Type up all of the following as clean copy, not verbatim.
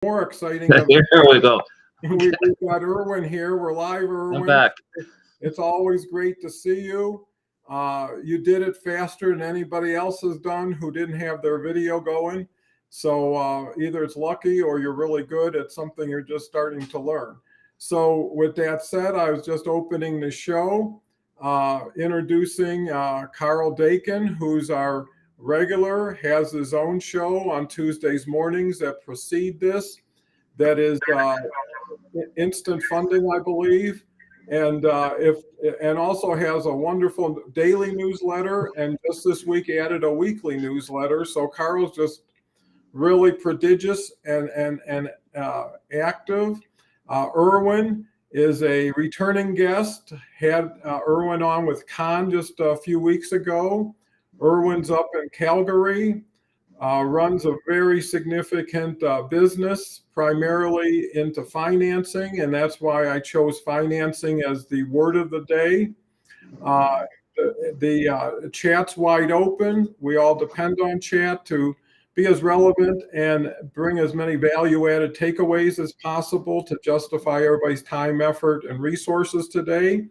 More exciting of Here we go. we've got Erwin here. We're live, I'm Erwin. back. It's always great to see you. You did it faster than anybody else has done who didn't have their video going. So either it's lucky or you're really good at something you're just starting to learn. So with that said, I was just opening the show, introducing Karl Dakin, who's our regular, has his own show on Tuesdays mornings that precede this. That is instant funding, I believe, and if and also has a wonderful daily newsletter, and just this week added a weekly newsletter. So Carl's just really prodigious and active. Erwin is a returning guest. Had Erwin on with Con just a few weeks ago. Erwin's up in Calgary, runs a very significant business, primarily into financing, and that's why I chose financing as the word of the day. Uh, the chat's wide open. We all depend on chat to be as relevant and bring as many value-added takeaways as possible to justify everybody's time, effort, and resources today.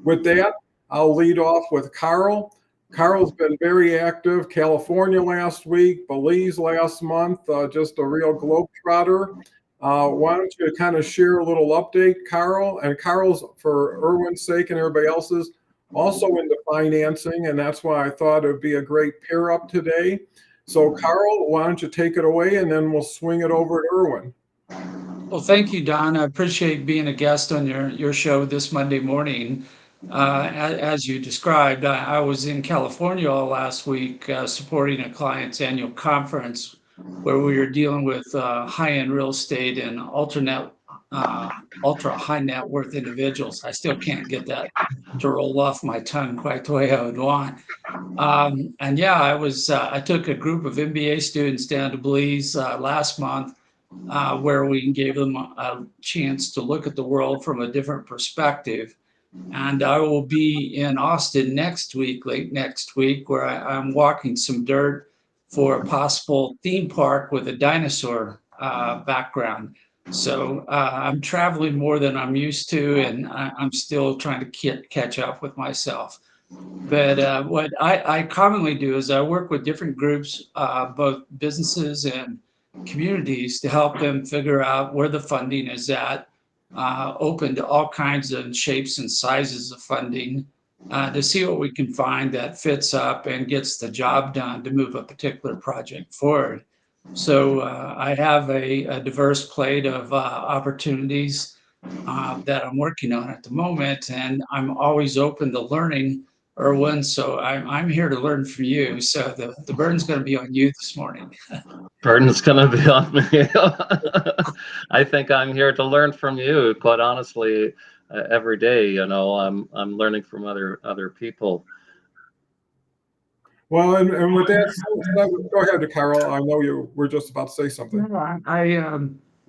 With that, I'll lead off with Karl. Karl's been very active. California last week, Belize last month, just a real globetrotter. Why don't you kind of share a little update, Karl? And Karl's, for Erwin's sake and everybody else's, also into financing, and that's why I thought it would be a great pair up today. So, Karl, why don't you take it away, and then we'll swing it over to Erwin. Well, thank you, Don. I appreciate being a guest on your show this Monday morning. As you described, I was in California all last week supporting a client's annual conference where we were dealing with high-end real estate and ultra high net worth individuals. I still can't get that to roll off my tongue quite the way I would want. And yeah, I took a group of MBA students down to Belize last month, where we gave them a chance to look at the world from a different perspective. And I will be in Austin next week, late next week, where I'm walking some dirt for a possible theme park with a dinosaur background. So I'm traveling more than I'm used to, and I'm still trying to catch up with myself. But what I commonly do is I work with different groups, both businesses and communities, to help them figure out where the funding is at, open to all kinds of shapes and sizes of funding, to see what we can find that fits up and gets the job done to move a particular project forward. So I have a diverse plate of opportunities that I'm working on at the moment, and I'm always open to learning, Erwin. So I'm here to learn from you. So the burden's going to be on you this morning. Burden's gonna be on me. I think I'm here to learn from you. Quite honestly, every day, I'm learning from other people. Well, and with that, go ahead, Karl. I know you were just about to say something.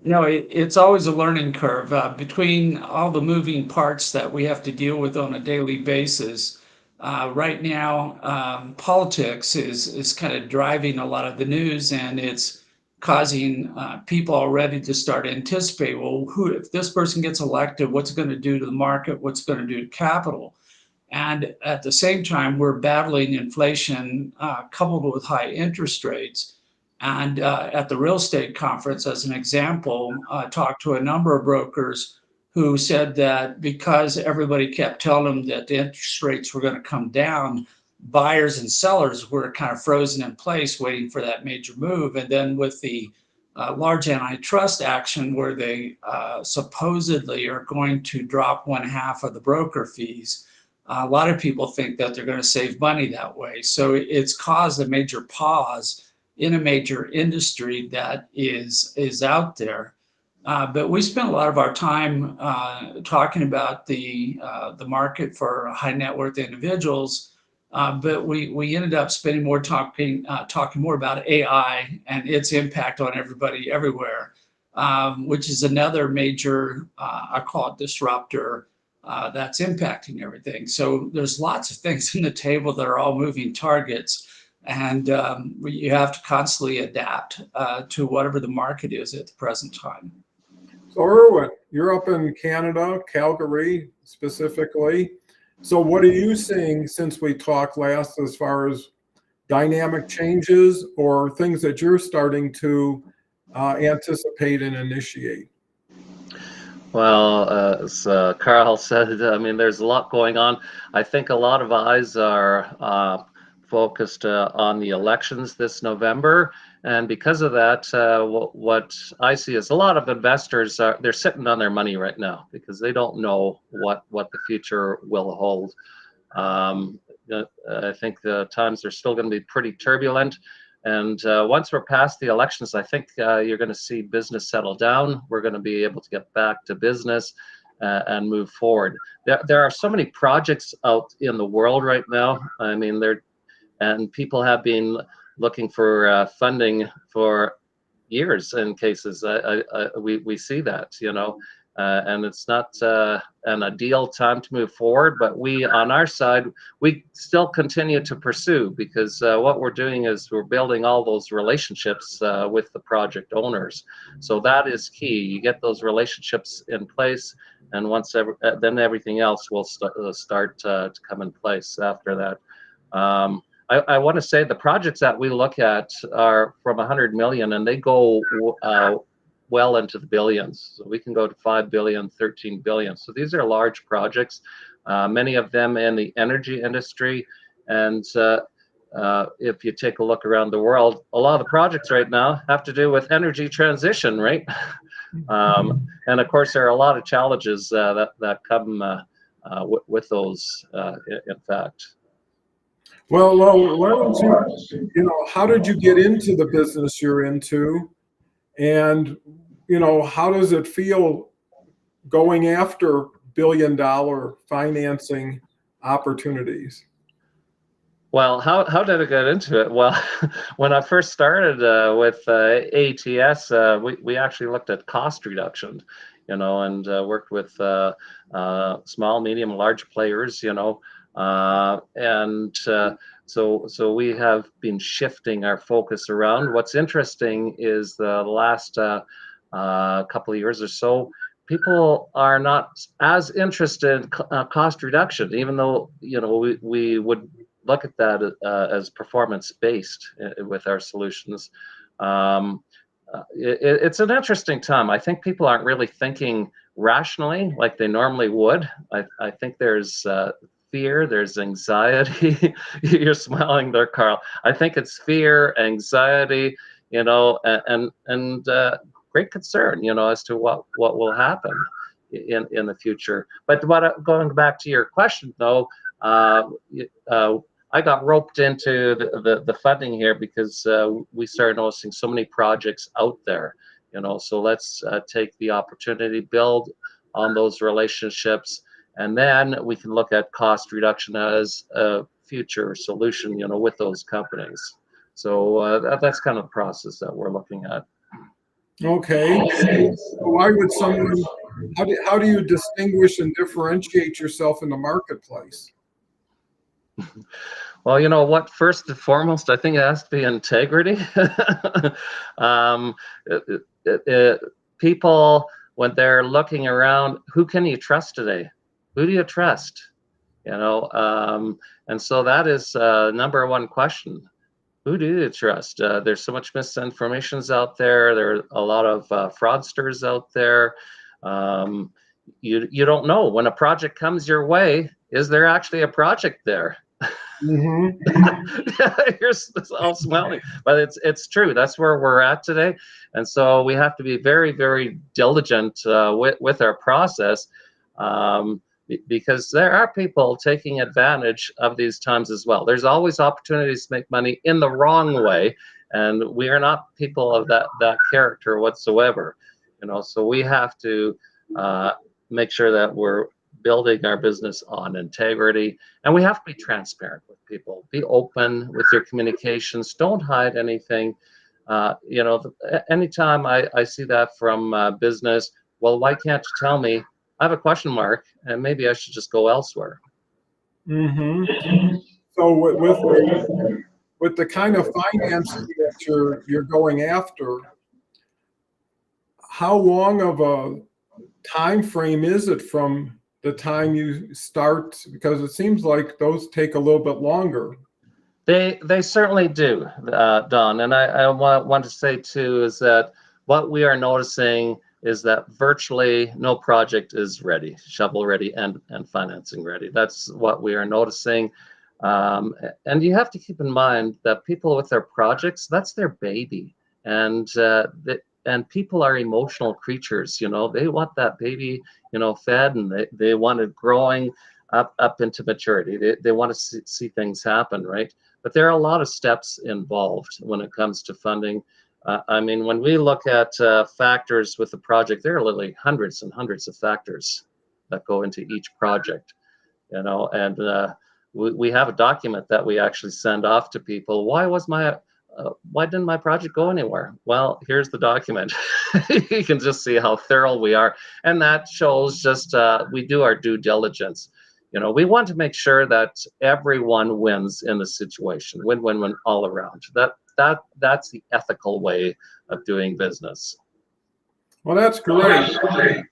No, it's always a learning curve between all the moving parts that we have to deal with on a daily basis. Right now, politics is kind of driving a lot of the news, and it's causing people already to start anticipate, well, if this person gets elected, what's it going to do to the market? What's it going to do to capital? And at the same time, we're battling inflation coupled with high interest rates. And at the real estate conference, as an example, I talked to a number of brokers who said that because everybody kept telling them that the interest rates were going to come down, buyers and sellers were kind of frozen in place waiting for that major move. And then with the large antitrust action where they supposedly are going to drop one half of the broker fees, a lot of people think that they're going to save money that way. So it's caused a major pause in a major industry that is out there. But we spent a lot of our time talking about the market for high net worth individuals. But we ended up spending more talking more about AI and its impact on everybody everywhere, which is another major, I call it disruptor, that's impacting everything. So there's lots of things in the table that are all moving targets. And you have to constantly adapt to whatever the market is at the present time. So Erwin, you're up in Canada, Calgary specifically. So what are you seeing since we talked last as far as dynamic changes or things that you're starting to anticipate and initiate? Well, as Karl said, I mean, there's a lot going on. I think a lot of eyes are focused on the elections this November, and because of that, what I see is a lot of investors they're sitting on their money right now because they don't know what the future will hold. I think the times are still going to be pretty turbulent. And once we're past the elections, I think you're going to see business settle down. We're going to be able to get back to business and move forward. There are so many projects out in the world right now. I mean, and people have been looking for funding for years in cases. We see that, you know, and it's not an ideal time to move forward, but we on our side, we still continue to pursue because what we're doing is we're building all those relationships with the project owners. So that is key. You get those relationships in place, and then everything else will start to come in place after that. I want to say the projects that we look at are from 100 million and they go well into the billions. So we can go to 5 billion, 13 billion. So these are large projects, many of them in the energy industry. And if you take a look around the world, a lot of the projects right now have to do with energy transition, right? And of course, there are a lot of challenges that come with those, in fact. Well, why don't you, how did you get into the business you're into? And, how does it feel going after billion-dollar financing opportunities? Well, how did I get into it? Well, when I first started with ATS, we actually looked at cost reduction, and worked with small, medium, large players, and so we have been shifting our focus around. What's interesting is the last couple of years or so, people are not as interested in cost reduction, even though we would look at that as performance based with our solutions. It's an interesting time. I think people aren't really thinking rationally like they normally would. I think there's fear, there's anxiety. You're smiling there, Karl. I think it's fear, anxiety, and great concern, as to what will happen in the future. But going back to your question, though, I got roped into the funding here because we started noticing so many projects out there, so let's take the opportunity, build on those relationships, and then we can look at cost reduction as a future solution, with those companies. So that's kind of the process that we're looking at. Okay. So why would someone, how do you distinguish and differentiate yourself in the marketplace? Well, what first and foremost, I think it has to be integrity. People, when they're looking around, who can you trust today? Who do you trust? And so that is number one question. Who do you trust? There's so much misinformations out there. There are a lot of fraudsters out there. You don't know when a project comes your way. Is there actually a project there? Mm-hmm. You're all smiling, but it's true. That's where we're at today, and so we have to be very, very diligent with our process, because there are people taking advantage of these times as well. There's always opportunities to make money in the wrong way, and we are not people of that character whatsoever. So we have to make sure that we're building our business on integrity, and we have to be transparent with people. Be open with your communications. Don't hide anything. Anytime I see that from business, well, why can't you tell me? I have a question mark, and maybe I should just go elsewhere. Mm-hmm. So with the kind of financing that you're going after, how long of a time frame is it from the time you start? Because it seems like those take a little bit longer. They certainly do, Don. And I want to say too is that what we are noticing is that virtually no project is ready, shovel ready and financing ready. That's what we are noticing. And you have to keep in mind that people with their projects, that's their baby. And people are emotional creatures, you know, they want that baby, you know, fed, and they want it growing up into maturity. They want to see things happen, right? But there are a lot of steps involved when it comes to funding. I mean, when we look at factors with the project, there are literally hundreds and hundreds of factors that go into each project, you know, and we have a document that we actually send off to people. Why didn't my project go anywhere? Well, here's the document. You can just see how thorough we are. And that shows just we do our due diligence. You know, we want to make sure that everyone wins in the situation, win all around. That's the ethical way of doing business. Well, that's great. I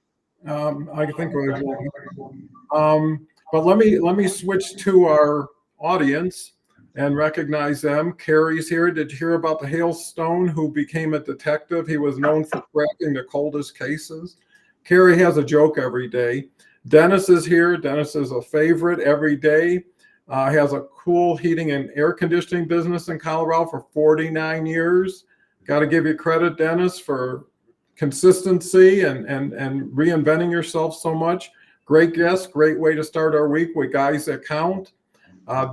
think but let me switch to our audience and recognize them. Carrie's here. Did you hear about the hailstone who became a detective? He was known for cracking the coldest cases. Carrie has a joke every day. Dennis is here. Dennis is a favorite every day. Has a cool heating and air conditioning business in Colorado for 49 years. Got to give you credit, Dennis, for consistency and reinventing yourself so much. Great guest, great way to start our week with guys that count.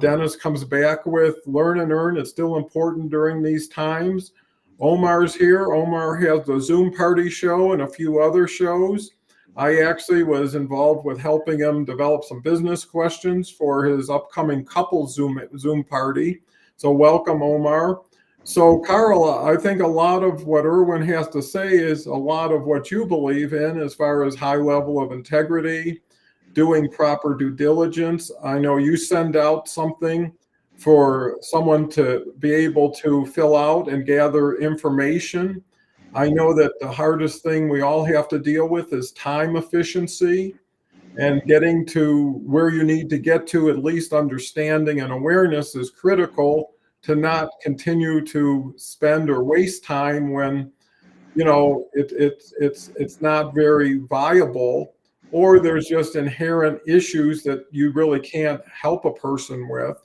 Dennis comes back with learn and earn. It's still important during these times. Omar's here. Omar has the Zoom party show and a few other shows. I actually was involved with helping him develop some business questions for his upcoming couple Zoom party. So welcome, Omar. So Karl, I think a lot of what Erwin has to say is a lot of what you believe in as far as high level of integrity, doing proper due diligence. I know you send out something for someone to be able to fill out and gather information. I know that the hardest thing we all have to deal with is time efficiency, and getting to where you need to get to, at least understanding and awareness is critical to not continue to spend or waste time when, you know, it's not very viable, or there's just inherent issues that you really can't help a person with.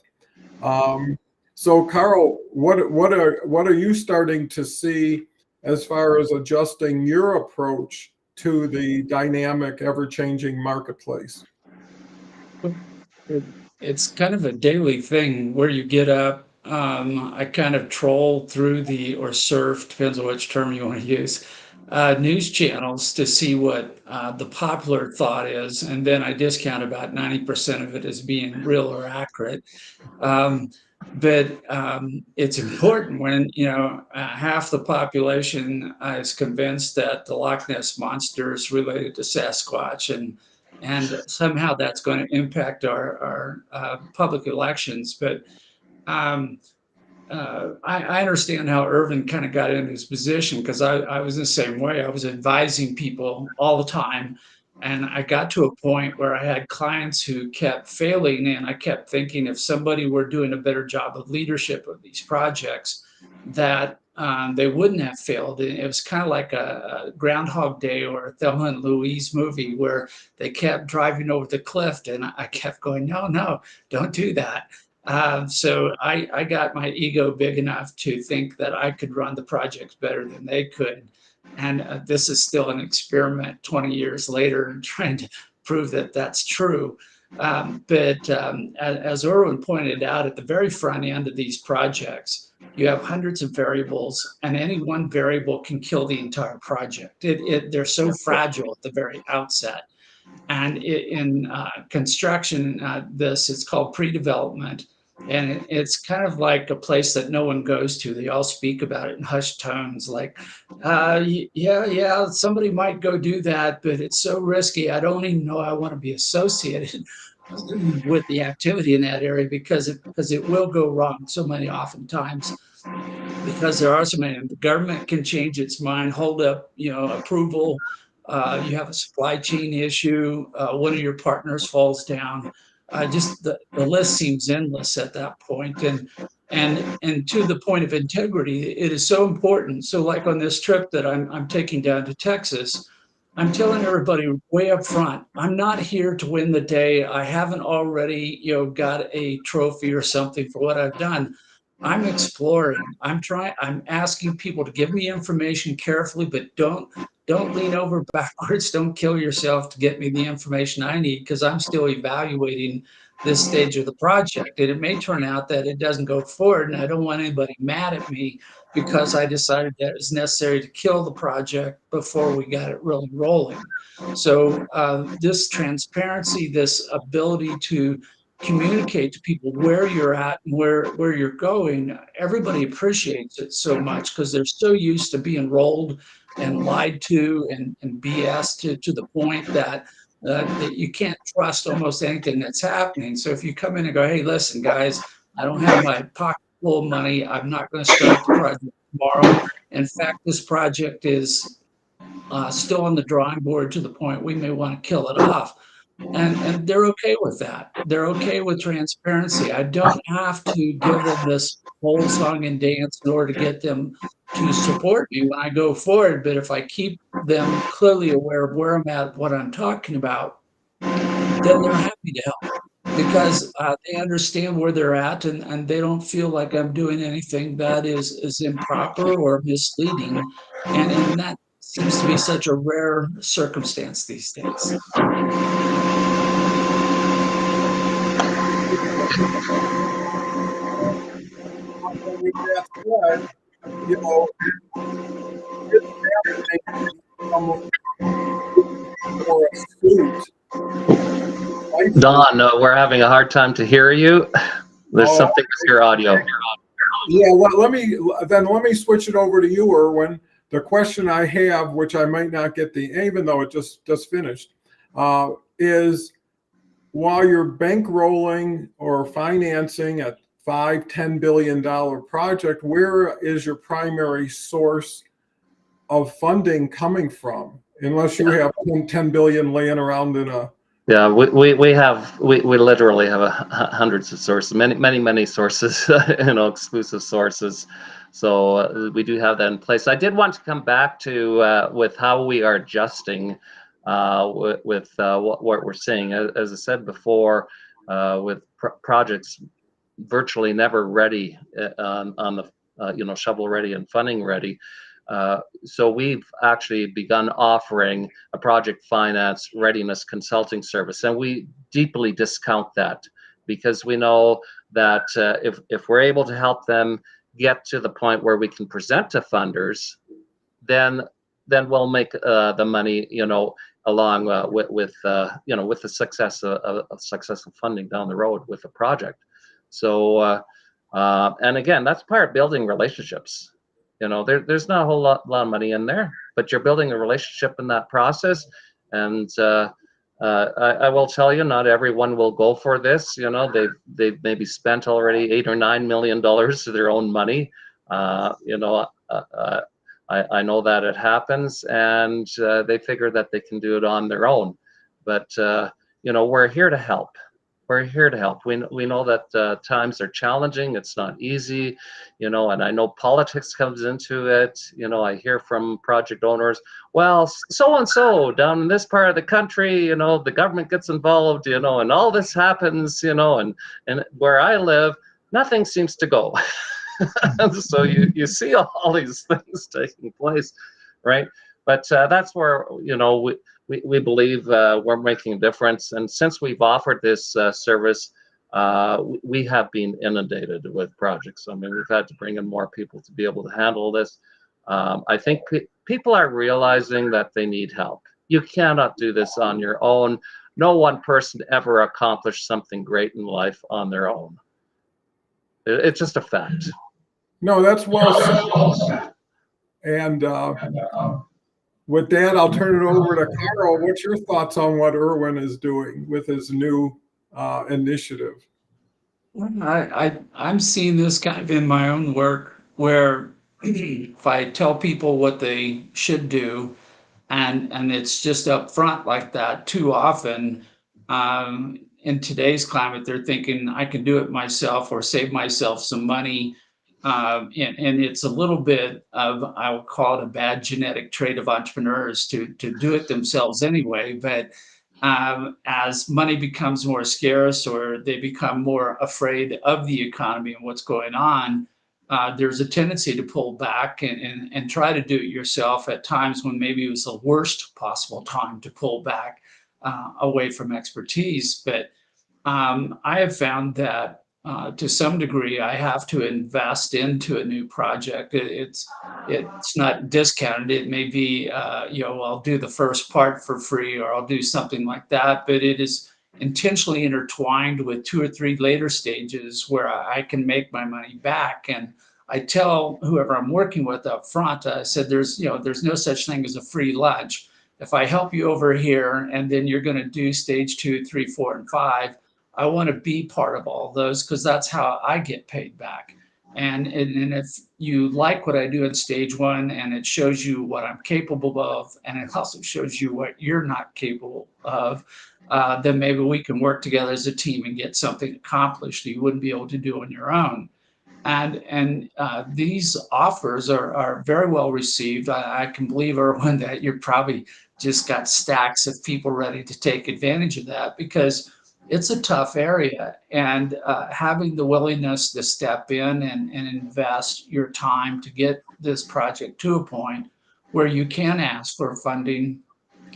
So Karl, what are you starting to see as far as adjusting your approach to the dynamic, ever-changing marketplace? It's kind of a daily thing where you get up. I kind of troll through or surf, depends on which term you want to use, news channels to see what the popular thought is. And then I discount about 90% of it as being real or accurate. But it's important when, you know, half the population is convinced that the Loch Ness Monster is related to Sasquatch, and somehow that's going to impact our public elections. But I understand how Erwin kind of got into his position, because I was the same way. I was advising people all the time. And I got to a point where I had clients who kept failing, and I kept thinking if somebody were doing a better job of leadership of these projects, that they wouldn't have failed. And it was kind of like a Groundhog Day or a Thelma and Louise movie where they kept driving over the cliff, and I kept going, no, don't do that. So I got my ego big enough to think that I could run the projects better than they could. And this is still an experiment 20 years later and trying to prove that that's true. But as Erwin pointed out, at the very front end of these projects, you have hundreds of variables, and any one variable can kill the entire project. They're so fragile at the very outset. And in construction, it's called pre-development. And it's kind of like a place that no one goes to. They all speak about it in hushed tones, like, yeah, somebody might go do that, but it's so risky. I don't even know I want to be associated. with the activity in that area because it will go wrong so many oftentimes because there are so many. The government can change its mind, hold up, approval. You have a supply chain issue. One of your partners falls down. Just the list seems endless at that point. And to the point of integrity, it is so important. So, like on this trip that I'm taking down to Texas, I'm telling everybody way up front, I'm not here to win the day. I haven't already, got a trophy or something for what I've done. I'm exploring. I'm asking people to give me information carefully, but don't lean over backwards. Don't kill yourself to get me the information I need because I'm still evaluating this stage of the project. And it may turn out that it doesn't go forward, and I don't want anybody mad at me because I decided that it was necessary to kill the project before we got it really rolling. So this transparency, this ability to communicate to people where you're at and where you're going, everybody appreciates it so much because they're so used to being rolled and lied to and BS to the point that you can't trust almost anything that's happening. So if you come in and go, hey, listen, guys, I don't have my pocket full of money. I'm not going to start the project tomorrow. In fact, this project is still on the drawing board to the point we may want to kill it off. And they're okay with that. They're okay with transparency. I don't have to give them this whole song and dance in order to get them to support me when I go forward. But if I keep them clearly aware of where I'm at, what I'm talking about, then they're happy to help because they understand where they're at and they don't feel like I'm doing anything that is improper or misleading. And that seems to be such a rare circumstance these days. With that said, you know, it's fascinating someone for a suit. Don, we're having a hard time to hear you. There's something with your audio. Yeah, let me switch it over to you, Erwin. The question I have, which I might not get even though it just finished, is while you're bankrolling or financing a $5-10 billion project, where is your primary source of funding coming from? Unless you have 10 billion laying around in a. Yeah, we literally have hundreds of sources, many sources, exclusive sources. So we do have that in place. I did want to come back to with how we are adjusting with what we're seeing. As I said before, with projects virtually never ready on the shovel ready and funding ready. So we've actually begun offering a project finance readiness consulting service, and we deeply discount that because we know that if we're able to help them get to the point where we can present to funders, then we'll make the money, along with the success of successful funding down the road with the project. So and again, that's part of building relationships. There's not a whole lot of money in there, but you're building a relationship in that process. And I will tell you, not everyone will go for this. They've maybe spent already $8 or $9 million of their own money. I know that it happens, and they figure that they can do it on their own. But we're here to help. We're here to help. We know that times are challenging. It's not easy, and I know politics comes into it. I hear from project owners, well, so-and-so down in this part of the country, the government gets involved, and all this happens, and where I live, nothing seems to go. So you see all these things taking place, right? But that's where, we believe we're making a difference. And since we've offered this service, we have been inundated with projects. I mean, we've had to bring in more people to be able to handle this. I think people are realizing that they need help. You cannot do this on your own. No one person ever accomplished something great in life on their own. It's just a fact. No, that's well said. And with that, I'll turn it over to Karl. What's your thoughts on what Erwin is doing with his new initiative. I'm seeing this kind of in my own work where if I tell people what they should do, and it's just up front like that too often, in today's climate, they're thinking I can do it myself or save myself some money. And it's a little bit of, I would call it a bad genetic trait of entrepreneurs to do it themselves anyway. But as money becomes more scarce or they become more afraid of the economy and what's going on, there's a tendency to pull back and try to do it yourself at times when maybe it was the worst possible time to pull back away from expertise. But I have found that to some degree, I have to invest into a new project. It's not discounted. It may be, I'll do the first part for free, or I'll do something like that. But it is intentionally intertwined with two or three later stages where I can make my money back. And I tell whoever I'm working with up front, I said, there's no such thing as a free lunch. If I help you over here, and then you're going to do stage 2, 3, 4, and 5. I want to be part of all those because that's how I get paid back. And if you like what I do in stage 1 and it shows you what I'm capable of, and it also shows you what you're not capable of, then maybe we can work together as a team and get something accomplished that you wouldn't be able to do on your own. And these offers are very well received. I can believe, Erwin, that you're probably just got stacks of people ready to take advantage of that because it's a tough area. And having the willingness to step in and invest your time to get this project to a point where you can ask for funding,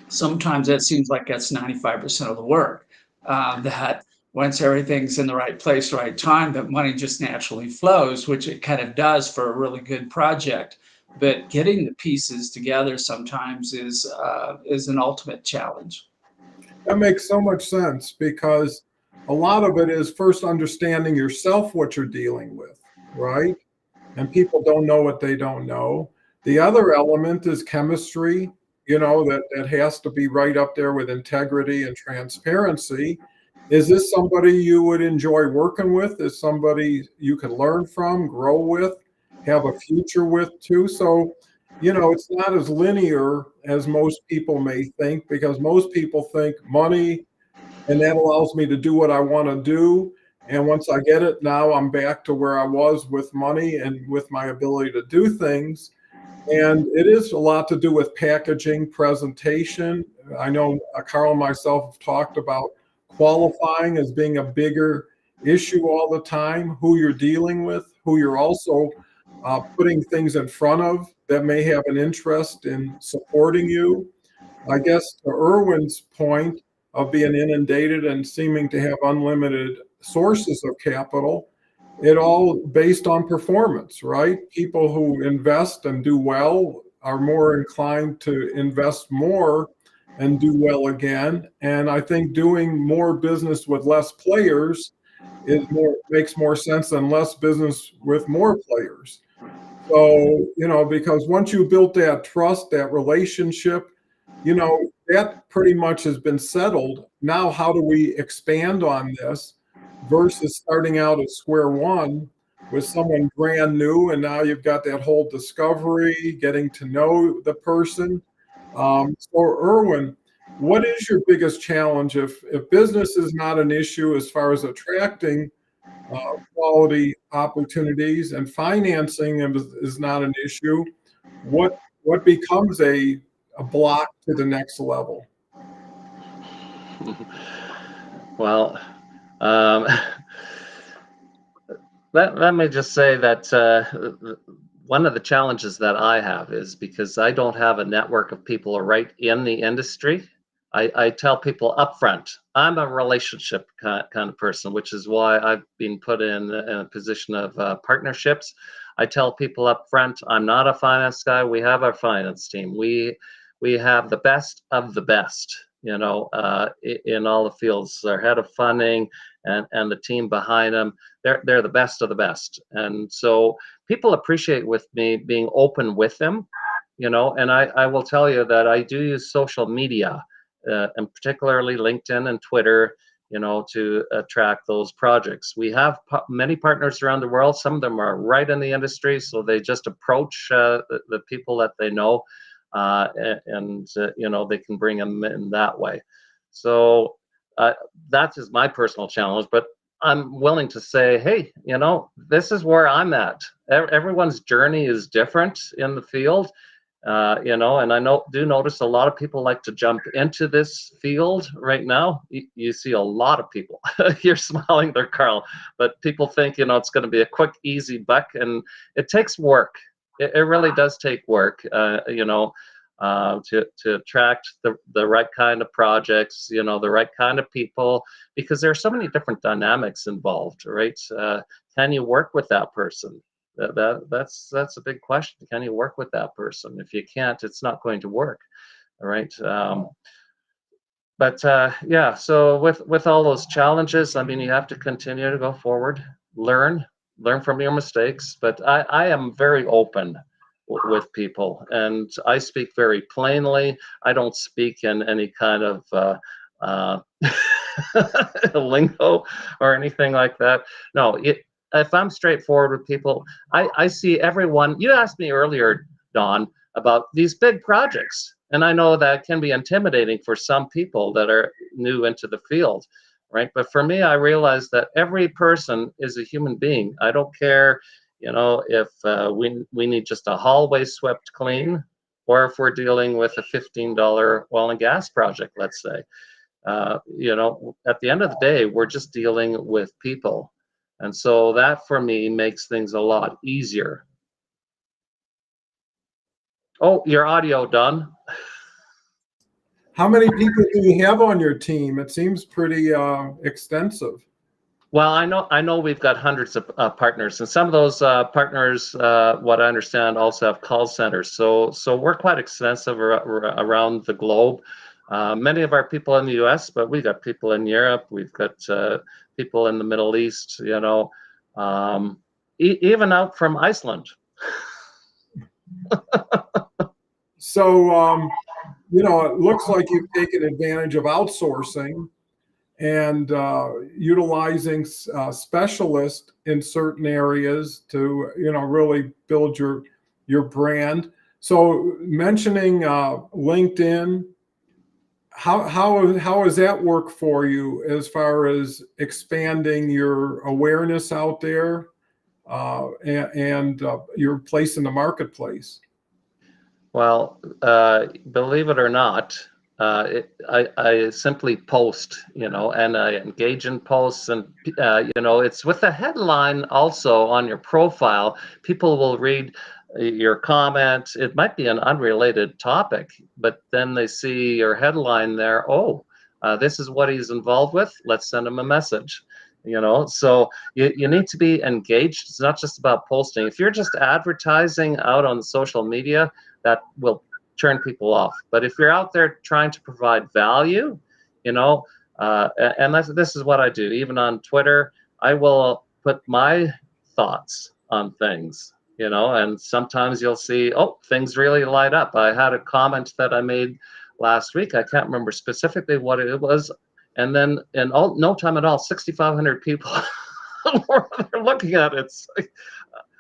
sometimes that seems like that's 95% of the work. That once everything's in the right place, right time, that money just naturally flows, which it kind of does for a really good project. But getting the pieces together sometimes is an ultimate challenge. That makes so much sense because a lot of it is first understanding yourself what you're dealing with, right? And people don't know what they don't know. The other element is chemistry, that has to be right up there with integrity and transparency. Is this somebody you would enjoy working with? Is somebody you can learn from, grow with, have a future with too? So, it's not as linear as most people may think because most people think money and that allows me to do what I want to do. And once I get it, now I'm back to where I was with money and with my ability to do things. And it is a lot to do with packaging, presentation. I know Karl and myself have talked about qualifying as being a bigger issue all the time, who you're dealing with, who you're also putting things in front of that may have an interest in supporting you. I guess to Erwin's point of being inundated and seeming to have unlimited sources of capital, it all based on performance, right? People who invest and do well are more inclined to invest more and do well again. And I think doing more business with less players makes more sense than less business with more players. So, because once you built that trust, that relationship, that pretty much has been settled. Now, how do we expand on this versus starting out at square one with someone brand new? And now you've got that whole discovery, getting to know the person. So, Erwin, what is your biggest challenge if business is not an issue as far as attracting quality opportunities and financing is not an issue? What becomes a block to the next level? Well, um, let me just say that one of the challenges that I have is because I don't have a network of people right in the industry. I tell people upfront, I'm a relationship kind of person, which is why I've been put in a position of partnerships. I tell people upfront, I'm not a finance guy. We have our finance team. We have the best of the best, in all the fields. Our head of funding and the team behind them, they're the best of the best. And so people appreciate with me being open with them, and I will tell you that I do use social media, and particularly LinkedIn and Twitter, to attract those projects. We have many partners around the world. Some of them are right in the industry, so they just approach the people that they know, and they can bring them in that way. So that is my personal challenge, but I'm willing to say, hey, this is where I'm at. Everyone's journey is different in the field, and I do notice a lot of people like to jump into this field right now. You see a lot of people. You're smiling there, Karl, but people think it's going to be a quick, easy buck, and it takes work. It really does take work, to attract the right kind of projects, the right kind of people, because there are so many different dynamics involved, right? Can you work with that person? That's a big question. Can you work with that person? If you can't, it's not going to work, all right? Yeah, so with all those challenges, I mean, you have to continue to go forward, learn from your mistakes. But I am very open with people, and I speak very plainly. I don't speak in any kind of lingo or anything like that. No, if I'm straightforward with people, I see everyone. You asked me earlier, Don, about these big projects, and I know that can be intimidating for some people that are new into the field, right? But for me, I realize that every person is a human being. I don't care, if we need just a hallway swept clean, or if we're dealing with a $15 oil and gas project, let's say. At the end of the day, we're just dealing with people. And so that for me makes things a lot easier. Oh, your audio done. How many people do you have on your team? It seems pretty extensive. Well, I know we've got hundreds of partners, and some of those partners, what I understand, also have call centers. So we're quite extensive around the globe. Many of our people in the U.S., but we've got people in Europe. We've got people in the Middle East. Even out from Iceland. So it looks like you've taken advantage of outsourcing and utilizing specialists in certain areas to really build your brand. So mentioning LinkedIn, how has that worked for you as far as expanding your awareness out there and your place in the marketplace? Well, believe it or not, I simply post, and I engage in posts, and it's with the headline also on your profile. People will read your comment. It might be an unrelated topic, but then they see your headline there. Oh, this is what he's involved with. Let's send him a message. So you need to be engaged. It's not just about posting. If you're just advertising out on social media, that will turn people off. But if you're out there trying to provide value, and this is what I do. Even on Twitter, I will put my thoughts on things, and sometimes you'll see, oh, things really light up. I had a comment that I made last week. I can't remember specifically what it was. And then in no time at all, 6,500 people were looking at it. It's like,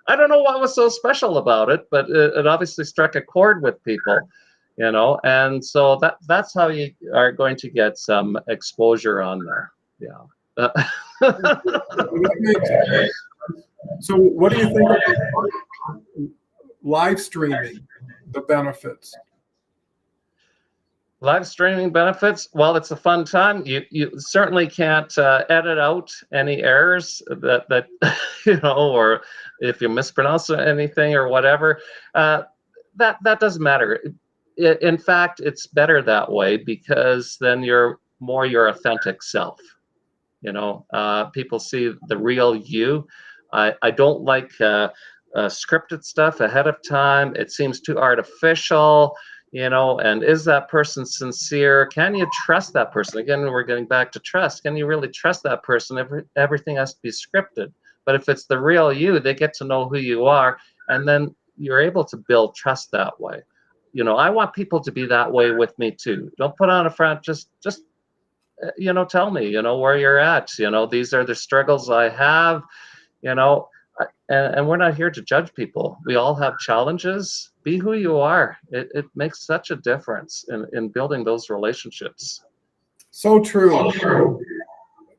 I don't know what was so special about it, but it obviously struck a chord with people, and so that's how you are going to get some exposure on there. Yeah. So what do you think about live streaming, the benefits? Live streaming benefits. Well, it's a fun time. You certainly can't edit out any errors that or if you mispronounce anything or whatever. That doesn't matter. In fact, it's better that way, because then you're more your authentic self. People see the real you. I don't like scripted stuff ahead of time. It seems too artificial. And is that person sincere? Can you trust that person? Again, we're getting back to trust. Can you really trust that person? Everything has to be scripted. But if it's the real you, they get to know who you are, and then you're able to build trust that way. I want people to be that way with me too. Don't put on a front. Just tell me, where you're at. These are the struggles I have, you know, and we're not here to judge people. We all have challenges. Be who you are. It makes such a difference in building those relationships. So true.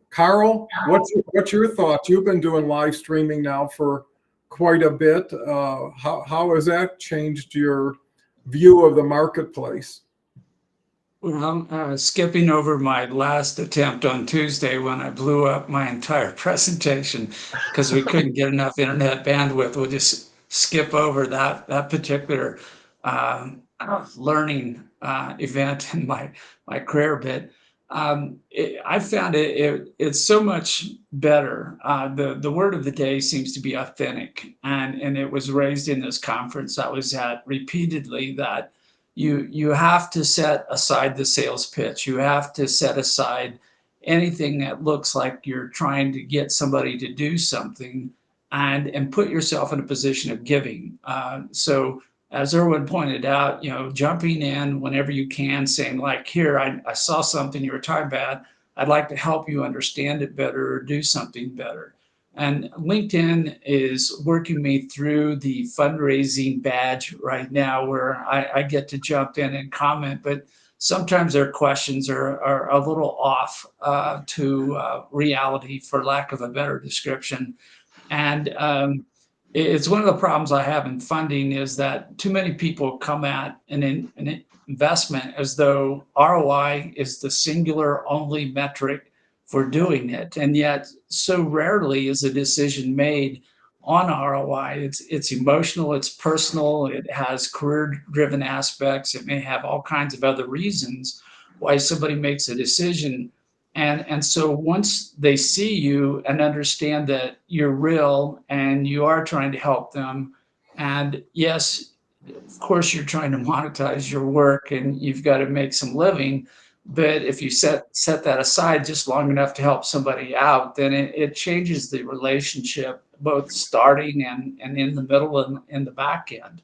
Karl, what's your thoughts? You've been doing live streaming now for quite a bit. How has that changed your view of the marketplace? Well, skipping over my last attempt on Tuesday when I blew up my entire presentation because we couldn't get enough internet bandwidth. We'll just skip over that particular learning event in my career bit. I found it's so much better. The word of the day seems to be authentic, and it was raised in this conference I was at repeatedly that you have to set aside the sales pitch. You have to set aside anything that looks like you're trying to get somebody to do something, and put yourself in a position of giving. So as Erwin pointed out, jumping in whenever you can, saying like, here, I saw something you were talking about. I'd like to help you understand it better or do something better. And LinkedIn is working me through the fundraising badge right now where I get to jump in and comment, but sometimes their questions are a little off to reality, for lack of a better description. And it's one of the problems I have in funding is that too many people come at an investment as though ROI is the singular only metric for doing it. And yet so rarely is a decision made on ROI. It's emotional, it's personal, it has career-driven aspects, it may have all kinds of other reasons why somebody makes a decision. And so once they see you and understand that you're real and you are trying to help them, and yes, of course you're trying to monetize your work and you've got to make some living, but if you set that aside just long enough to help somebody out, then it changes the relationship, both starting and in the middle and in the back end.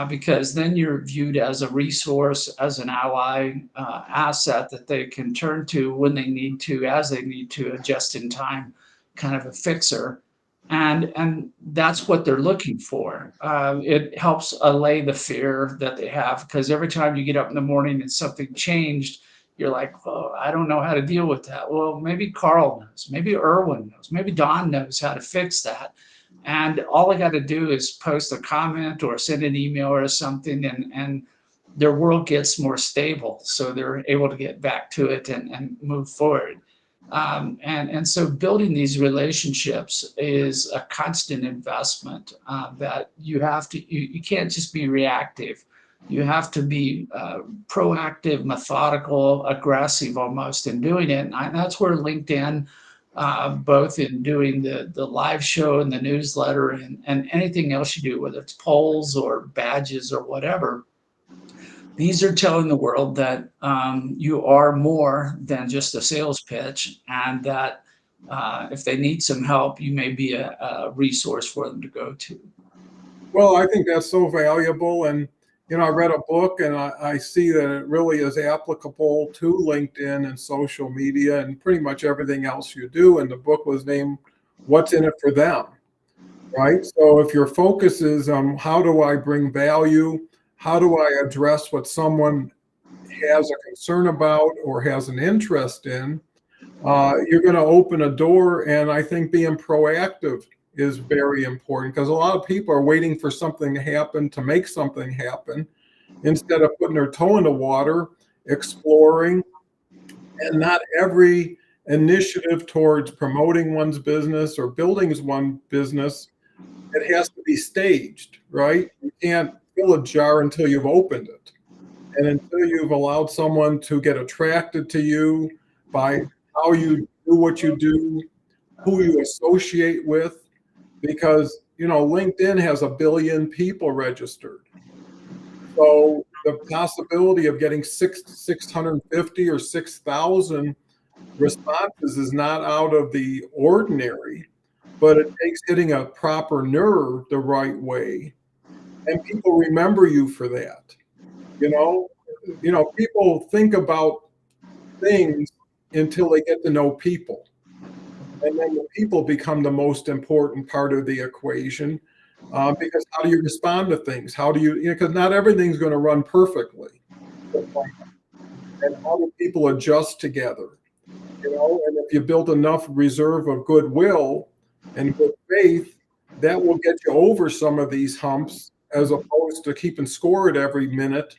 Because then you're viewed as a resource, as an ally, asset that they can turn to when they need to, as they need to, a just in time kind of a fixer. And that's what they're looking for. It helps allay the fear that they have, because every time you get up in the morning and something changed, you're like, oh, I don't know how to deal with that. Well, maybe Karl knows, maybe Erwin knows, maybe Don knows how to fix that. And all I got to do is post a comment or send an email or something, and their world gets more stable. So they're able to get back to it and move forward. And so building these relationships is a constant investment that you have to, you can't just be reactive. You have to be proactive, methodical, aggressive almost in doing it. And that's where LinkedIn, both in doing the live show and the newsletter and anything else you do, whether it's polls or badges or whatever, these are telling the world that you are more than just a sales pitch, and that if they need some help, you may be a resource for them to go to. Well, I think that's so valuable. And, I read a book and I see that it really is applicable to LinkedIn and social media and pretty much everything else you do. And the book was named What's in It for Them, right? So if your focus is on how do I bring value, how do I address what someone has a concern about or has an interest in, you're going to open a door. And I think being proactive is very important, because a lot of people are waiting for something to happen to make something happen instead of putting their toe in the water, exploring. And not every initiative towards promoting one's business or building one's business, it has to be staged, right? You can't fill a jar until you've opened it. And until you've allowed someone to get attracted to you by how you do what you do, who you associate with, because LinkedIn has 1 billion people registered. So the possibility of getting 650 or 6,000 responses is not out of the ordinary, but it takes hitting a proper nerve the right way, and people remember you for that. People think about things until they get to know people. And then the people become the most important part of the equation, because how do you respond to things? How do you, because not everything's going to run perfectly. And how do people adjust together? And if you build enough reserve of goodwill and good faith, that will get you over some of these humps, as opposed to keeping score at every minute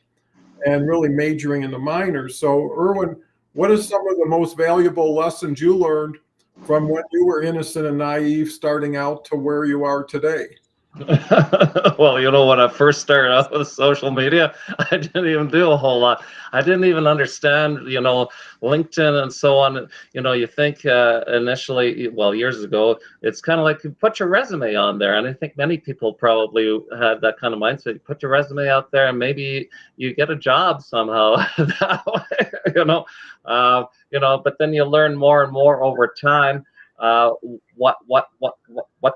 and really majoring in the minors. So, Erwin, what are some of the most valuable lessons you learned from when you were innocent and naive starting out to where you are today? Well, when I first started out with social media, I didn't even do a whole lot. I didn't even understand, LinkedIn and so on. You think initially, well, years ago, it's kind of like you put your resume on there. And I think many people probably had that kind of mindset. You put your resume out there and maybe you get a job somehow that way, but then you learn more and more over time what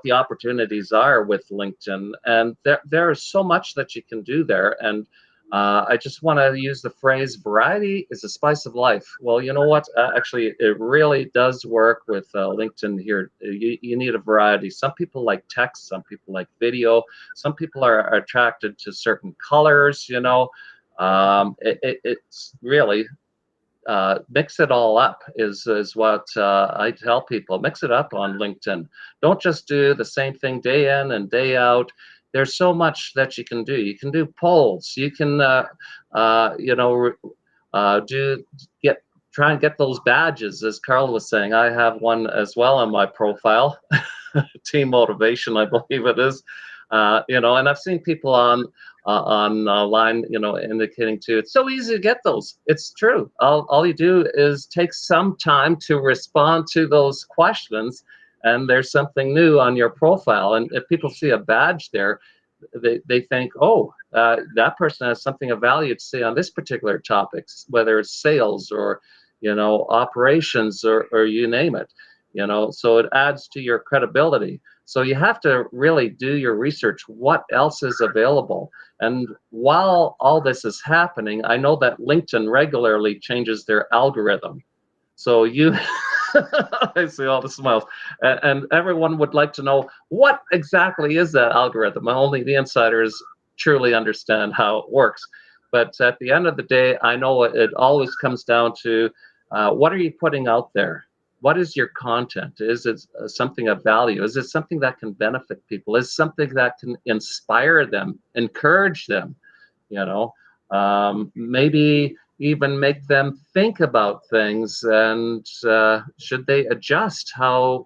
the opportunities are with LinkedIn, and there is so much that you can do there. And I just want to use the phrase, variety is the spice of life. Well, you know what? Actually, it really does work with LinkedIn here. You need a variety. Some people like text, some people like video, some people are attracted to certain colors. It's really mix it all up is what I tell people. Mix it up on LinkedIn. Don't just do the same thing day in and day out. There's so much that you can do. You can do polls. You can try and get those badges, as Karl was saying. I have one as well on my profile. Team motivation, I believe it is. And I've seen people online, indicating too. It's so easy to get those. It's true. All you do is take some time to respond to those questions, and there's something new on your profile. And if people see a badge there, they think, oh, that person has something of value to say on this particular topic, whether it's sales or, operations or you name it. So it adds to your credibility. So you have to really do your research. What else is available? And while all this is happening, I know that LinkedIn regularly changes their algorithm. So I see all the smiles. And everyone would like to know, what exactly is that algorithm? Only the insiders truly understand how it works. But at the end of the day, I know it always comes down to what are you putting out there? What is your content? Is it something of value? Is it something that can benefit people? Is it something that can inspire them, encourage them? Maybe even make them think about things, and should they adjust how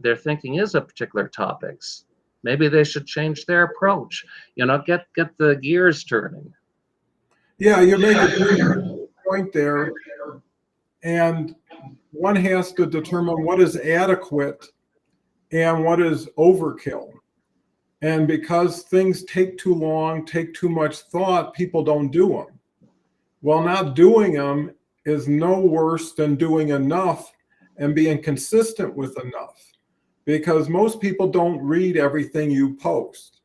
their thinking is of particular topics? Maybe they should change their approach. Get the gears turning. Yeah, you make a good point there. And one has to determine what is adequate and what is overkill. And because things take too long, take too much thought, people don't do them. Well, not doing them is no worse than doing enough and being consistent with enough. Because most people don't read everything you post.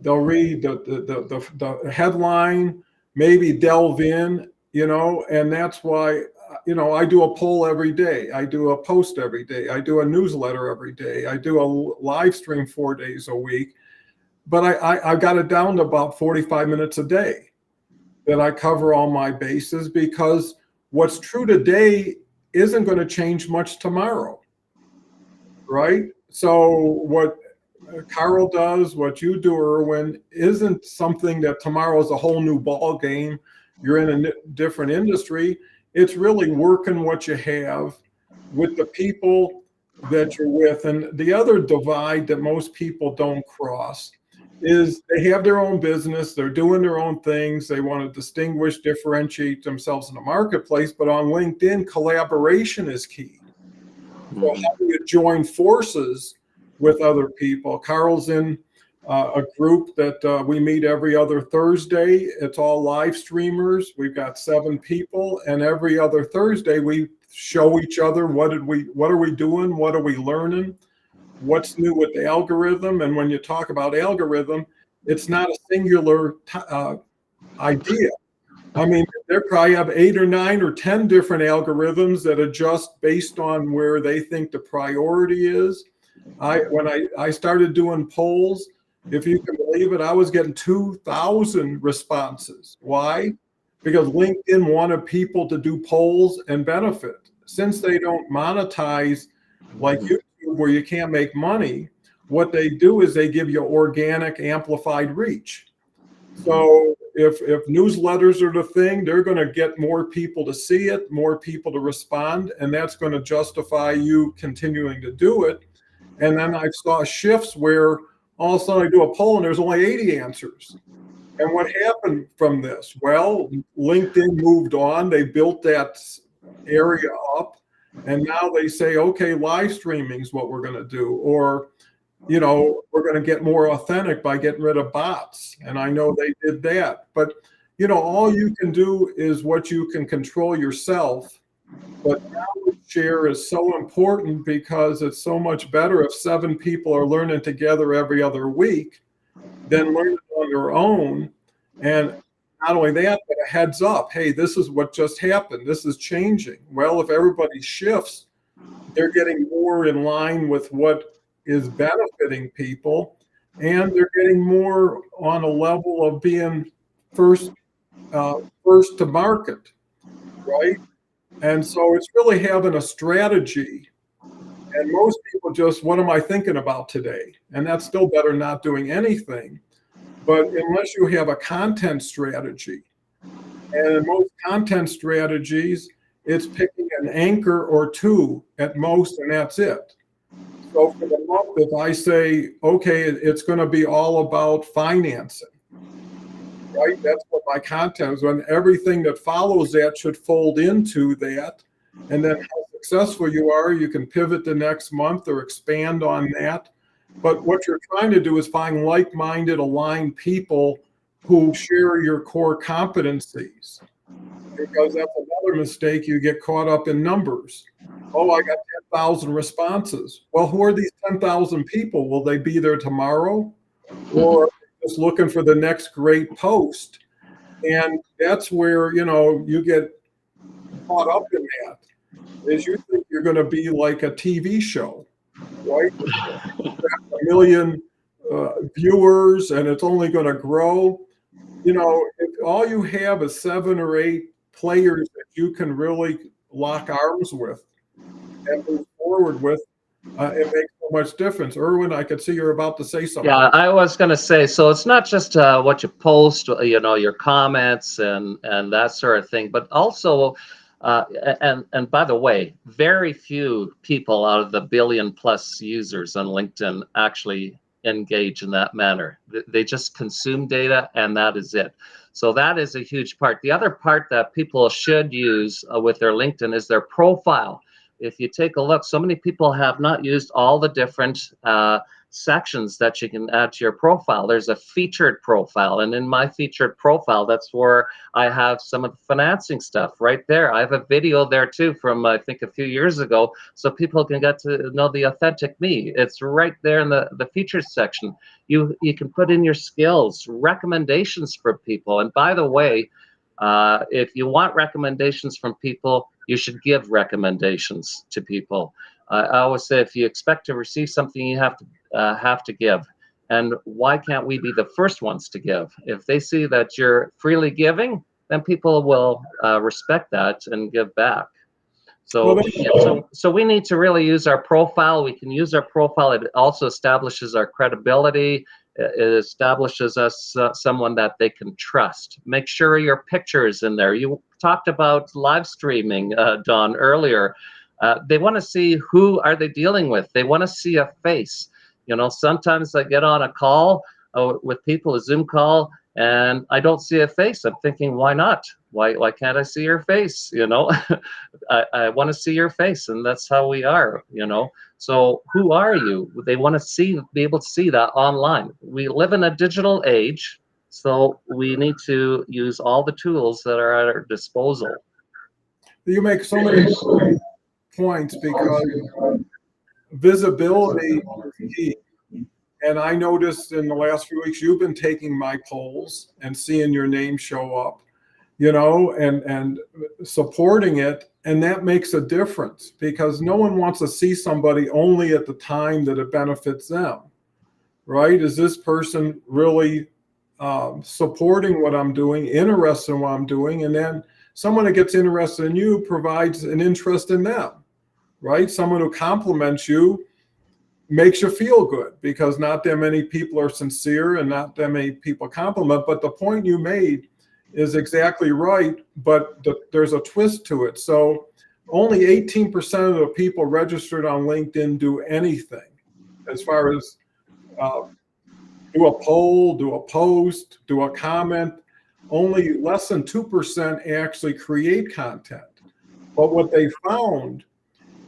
They'll read the headline, maybe delve in, and that's why I do a poll every day. I do a post every day. I do a newsletter every day. I do a live stream 4 days a week. But I've got it down to about 45 minutes a day that I cover all my bases, because what's true today isn't going to change much tomorrow, right? So what Karl does, what you do, Erwin, isn't something that tomorrow is a whole new ball game. You're in a different industry. It's really working what you have with the people that you're with. And the other divide that most people don't cross is they have their own business. They're doing their own things. They want to distinguish, differentiate themselves in the marketplace. But on LinkedIn, collaboration is key. So how do you join forces with other people? Karl's in a group that we meet every other Thursday. It's all live streamers. We've got 7 people, and every other Thursday we show each other what are we doing, what are we learning, what's new with the algorithm. And when you talk about algorithm, it's not a singular idea. I mean, they probably have 8 or 9 or 10 different algorithms that adjust based on where they think the priority is. When I started doing polls, if you can believe it, I was getting 2,000 responses. Why? Because LinkedIn wanted people to do polls and benefit. Since they don't monetize like YouTube, where you can't make money, what they do is they give you organic amplified reach. So if newsletters are the thing, they're going to get more people to see it, more people to respond, and that's going to justify you continuing to do it. And then I saw shifts where all of a sudden I do a poll and there's only 80 answers. And what happened from this? Well, LinkedIn moved on. They built that area up. And now they say, okay, live streaming is what we're going to do. Or, you know, we're going to get more authentic by getting rid of bots. And I know they did that. But, you know, all you can do is what you can control yourself. But knowledge share is so important because it's so much better if 7 people are learning together every other week than learning on their own. And not only that, but a heads up, hey, this is what just happened. This is changing. Well, if everybody shifts, they're getting more in line with what is benefiting people, and they're getting more on a level of being first to market, right? And so it's really having a strategy. And most people just, what am I thinking about today? And that's still better than not doing anything. But unless you have a content strategy, and in most content strategies, it's picking an anchor or 2 at most, and that's it. So for the month, if I say, okay, it's going to be all about financing, right? That's what my content is. And everything that follows that should fold into that. And then how successful you are, you can pivot the next month or expand on that. But what you're trying to do is find like-minded, aligned people who share your core competencies. Because that's another mistake. You get caught up in numbers. Oh, I got 10,000 responses. Well, who are these 10,000 people? Will they be there tomorrow? Or just looking for the next great post? And that's where, you know, you get caught up in that. Is you think you're going to be like a TV show, right? A million viewers, and it's only going to grow. You know, if all you have is 7 or 8 players that you can really lock arms with and move forward with, it makes so much difference. Erwin, I could see you're about to say something. Yeah, I was going to say, so it's not just what you post, you know, your comments and that sort of thing, but also, and by the way, very few people out of the 1 billion+ users on LinkedIn actually engage in that manner. They just consume data, and that is it. So that is a huge part. The other part that people should use with their LinkedIn is their profile. If you take a look, so many people have not used all the different sections that you can add to your profile. There's a featured profile, and in my featured profile, that's where I have some of the financing stuff right there. I have a video there too from I think a few years ago, so people can get to know the authentic me. It's right there in the features section. You can put in your skills, recommendations for people. And by the way, if you want recommendations from people, you should give recommendations to people. I always say, if you expect to receive something, you have to give. And why can't we be the first ones to give? If they see that you're freely giving, then people will respect that and give back. So, so we need to really use our profile. We can use our profile. It also establishes our credibility. It establishes us someone that they can trust. Make sure your picture is in there. You talked about live streaming, Don, earlier. They want to see who are they dealing with. They want to see a face. You know, sometimes I get on a call with people, a Zoom call, and I don't see a face. I'm thinking, why not? Why can't I see your face? You know, I want to see your face, and that's how we are, you know. So who are you? They want to be able to see that online. We live in a digital age, so we need to use all the tools that are at our disposal. You make so many points because visibility is key. And I noticed in the last few weeks, you've been taking my polls and seeing your name show up. and supporting it. And that makes a difference, because no one wants to see somebody only at the time that it benefits them, right? Is this person really supporting what I'm doing, interested in what I'm doing? And then someone that gets interested in you provides an interest in them, right? Someone who compliments you makes you feel good, because not that many people are sincere and not that many people compliment. But the point you made is exactly right, but there's a twist to it. So only 18% of the people registered on LinkedIn do anything as far as do a poll, do a post, do a comment. Only less than 2% actually create content. But what they found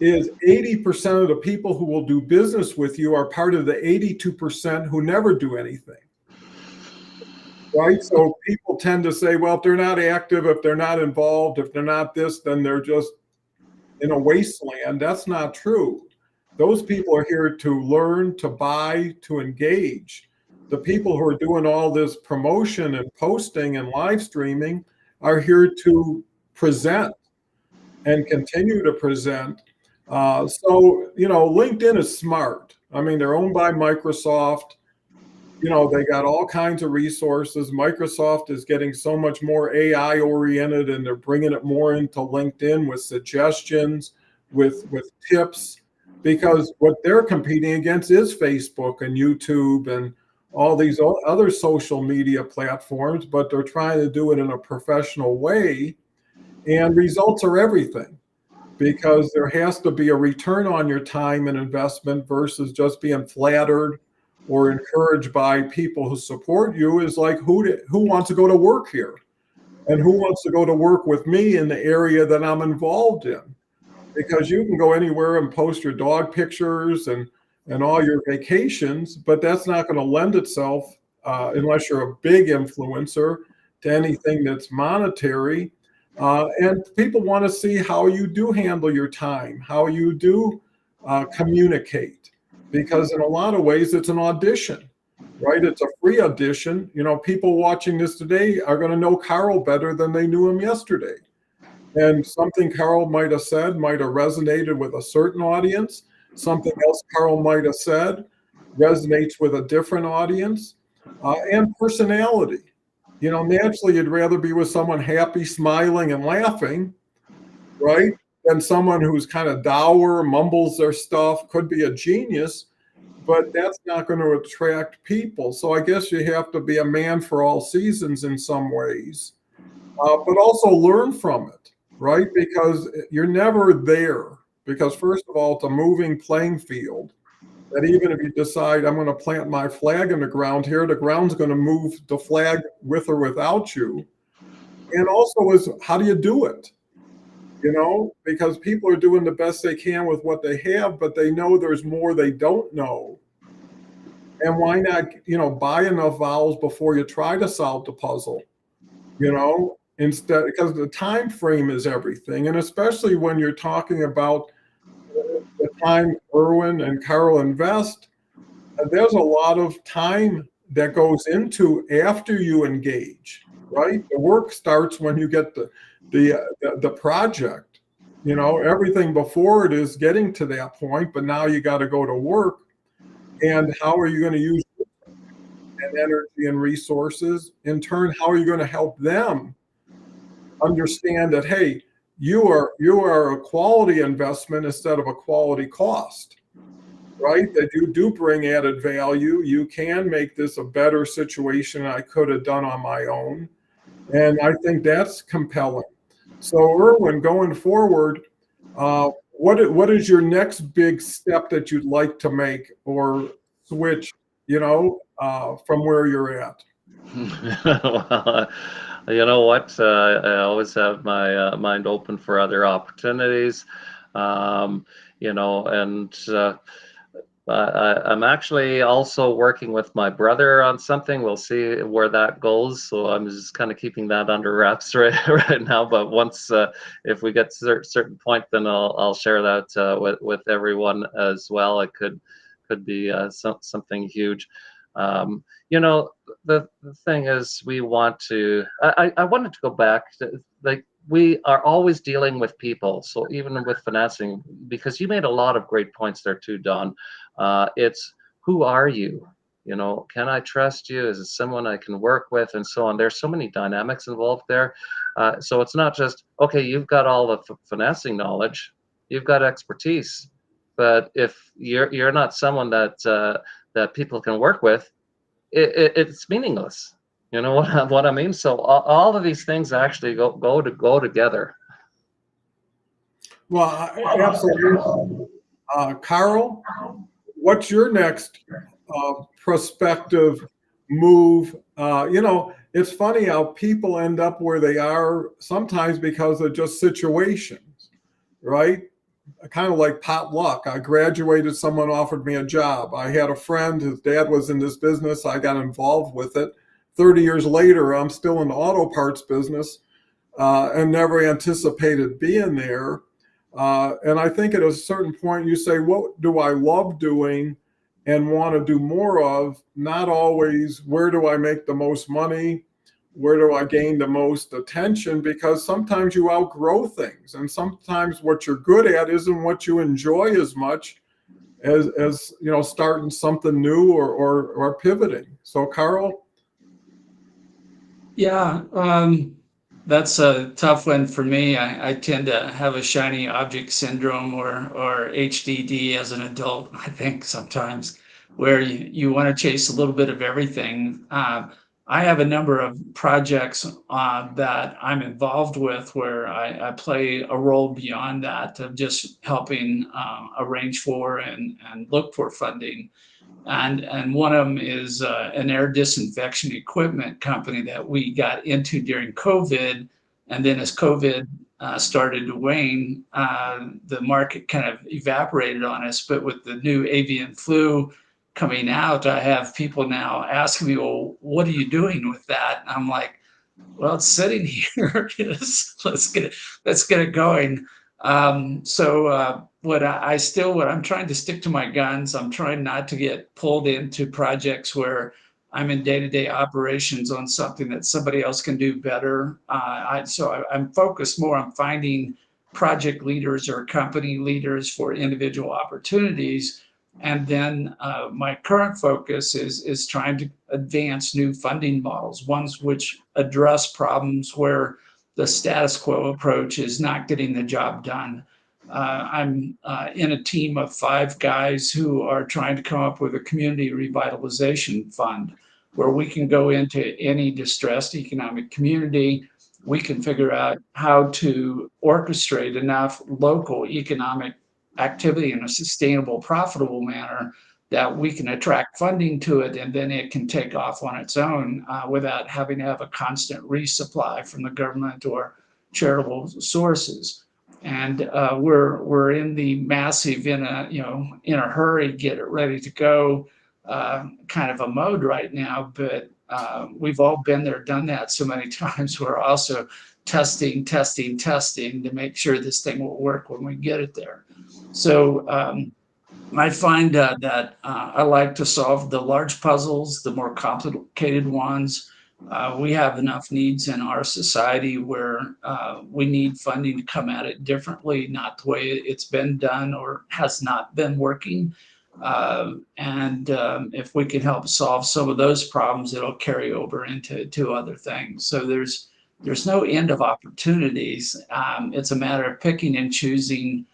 is 80% of the people who will do business with you are part of the 82% who never do anything. Right? So people tend to say, well, if they're not active, if they're not involved, if they're not this, then they're just in a wasteland. That's not true. Those people are here to learn, to buy, to engage. The people who are doing all this promotion and posting and live streaming are here to present and continue to present. So, LinkedIn is smart. I mean, they're owned by Microsoft. They got all kinds of resources. Microsoft is getting so much more AI oriented, and they're bringing it more into LinkedIn with suggestions, with tips, because what they're competing against is Facebook and YouTube and all these other social media platforms, but they're trying to do it in a professional way. And results are everything, because there has to be a return on your time and investment versus just being flattered or encouraged by people who support you. Is like, who wants to go to work here, and who wants to go to work with me in the area that I'm involved in? Because you can go anywhere and post your dog pictures and all your vacations, but that's not going to lend itself, unless you're a big influencer, to anything that's monetary. And people want to see how you do handle your time, how you do communicate, because in a lot of ways it's an audition, right? It's a free audition. People watching this today are going to know Karl better than they knew him yesterday. And something Karl might have said might have resonated with a certain audience. Something else Karl might have said resonates with a different audience. And personality. Naturally, you'd rather be with someone happy, smiling, and laughing, right? Than someone who's kind of dour, mumbles their stuff, could be a genius, but that's not going to attract people. So I guess you have to be a man for all seasons in some ways, but also learn from it, right? Because you're never there. Because first of all, it's a moving playing field. That even if you decide, I'm going to plant my flag in the ground here, the ground's going to move the flag with or without you. And also is, how do you do it? Because people are doing the best they can with what they have, but they know there's more they don't know. And why not, buy enough vowels before you try to solve the puzzle, instead, because the time frame is everything. And especially when you're talking about the time Erwin and Karl invest, there's a lot of time that goes into after you engage, right? The work starts when you get the project. Everything before it is getting to that point, but now you got to go to work. And how are you going to use and energy and resources? In turn, how are you going to help them understand that, hey, you are a quality investment instead of a quality cost, right? That you do bring added value. You can make this a better situation I could have done on my own. And I think that's compelling. So Erwin, going forward, what is your next big step that you'd like to make or switch, from where you're at? Well, you know what? I always have my mind open for other opportunities, and I'm actually also working with my brother on something. We'll see where that goes. So I'm just kind of keeping that under wraps right now. But once, if we get to a certain point, then I'll share that with everyone as well. It could be something huge. You know, the thing is, we want to. I wanted to go back to, like, we are always dealing with people. So even with financing, because you made a lot of great points there too, Don. It's who are you? You know, can I trust you? Is it someone I can work with, and so on? There's so many dynamics involved there. So it's not just, okay, you've got all the financing knowledge, you've got expertise, but if you're not someone that people can work with, it's meaningless. You know what I mean? So all of these things actually go together. Well, absolutely. Karl, what's your next prospective move? It's funny how people end up where they are sometimes because of just situations, right? Kind of like pot luck. I graduated, someone offered me a job. I had a friend, his dad was in this business. I got involved with it. 30 years later, I'm still in the auto parts business and never anticipated being there. And I think at a certain point, you say, what do I love doing and want to do more of? Not always, where do I make the most money? Where do I gain the most attention? Because sometimes you outgrow things, and sometimes what you're good at isn't what you enjoy as much as starting something new or pivoting. So, Karl? Yeah, that's a tough one for me. I tend to have a shiny object syndrome or HDD as an adult, I think sometimes, where you want to chase a little bit of everything. I have a number of projects that I'm involved with where I play a role beyond that of just helping arrange for and look for funding. And one of them is an air disinfection equipment company that we got into during COVID. And then as COVID started to wane, the market kind of evaporated on us. But with the new avian flu coming out, I have people now asking me, well, what are you doing with that? And I'm like, well, it's sitting here. Let's get it going. What I'm trying to stick to my guns. I'm trying not to get pulled into projects where I'm in day-to-day operations on something that somebody else can do better. I'm focused more on finding project leaders or company leaders for individual opportunities. And then my current focus is trying to advance new funding models, ones which address problems where the status quo approach is not getting the job done. I'm in a team of 5 guys who are trying to come up with a community revitalization fund where we can go into any distressed economic community. We can figure out how to orchestrate enough local economic activity in a sustainable, profitable manner that we can attract funding to it, and then it can take off on its own without having to have a constant resupply from the government or charitable sources. And we're in the massive, in a hurry, get it ready to go kind of a mode right now. But we've all been there, done that so many times. We're also testing to make sure this thing will work when we get it there. So I find that I like to solve the large puzzles, the more complicated ones. We have enough needs in our society where we need funding to come at it differently, not the way it's been done or has not been working. And if we can help solve some of those problems, it'll carry over into other things. So there's no end of opportunities. It's a matter of picking and choosing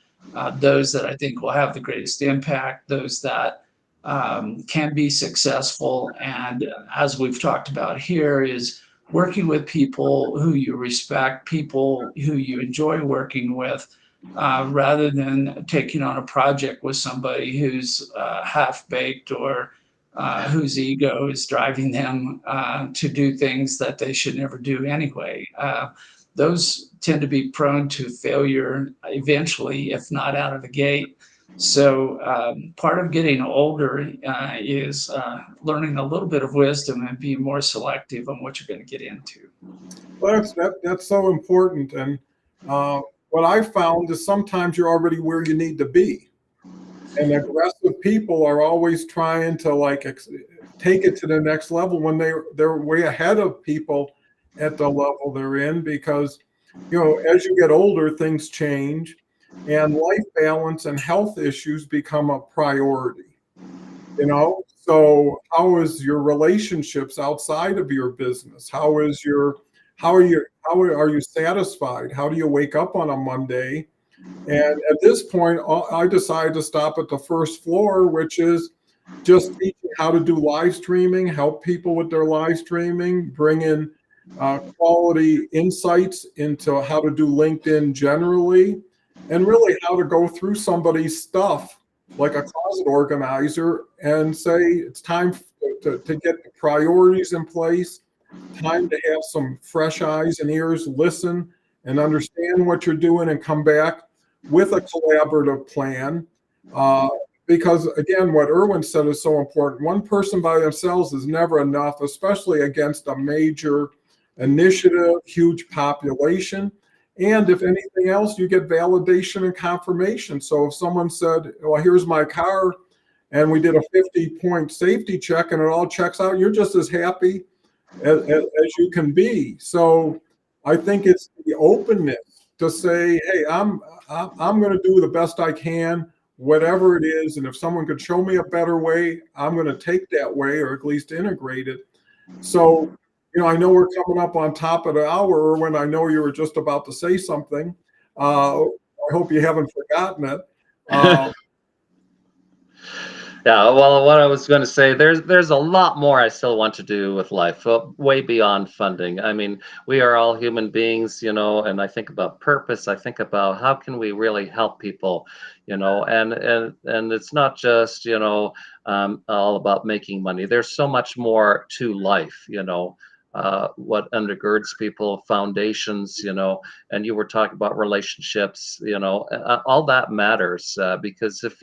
those that I think will have the greatest impact, those that can be successful. And as we've talked about here, is working with people who you respect, people who you enjoy working with, rather than taking on a project with somebody who's half-baked or whose ego is driving them to do things that they should never do anyway. Those tend to be prone to failure eventually, if not out of the gate. So part of getting older is learning a little bit of wisdom and being more selective on what you're going to get into. Well, that's so important. And what I found is sometimes you're already where you need to be. And aggressive people are always trying to take it to the next level when they're way ahead of people at the level they're in, because as you get older, things change and life balance and health issues become a priority. So how is your relationships outside of your business? How are you satisfied? How do you wake up on a Monday? And at this point, I decided to stop at the first floor, which is just teaching how to do live streaming, help people with their live streaming, bring in quality insights into how to do LinkedIn generally, and really how to go through somebody's stuff like a closet organizer and say it's time to get the priorities in place, time to have some fresh eyes and ears, listen and understand what you're doing, and come back with a collaborative plan. Because again, what Erwin said is so important. One person by themselves is never enough, especially against a major initiative, huge population. And if anything else, you get validation and confirmation. So if someone said, well, here's my car, and we did a 50-point safety check and it all checks out, you're just as happy as you can be. So I think it's the openness to say, hey, I'm going to do the best I can, whatever it is. And if someone could show me a better way, I'm going to take that way, or at least integrate it. So, I know we're coming up on top of the hour, Erwin. I know you were just about to say something. I hope you haven't forgotten it. Yeah, well, what I was going to say, there's a lot more I still want to do with life, way beyond funding. I mean, we are all human beings, and I think about purpose. I think about how can we really help people, and it's not just, all about making money. There's so much more to life, what undergirds people, foundations, and you were talking about relationships, all that matters, because if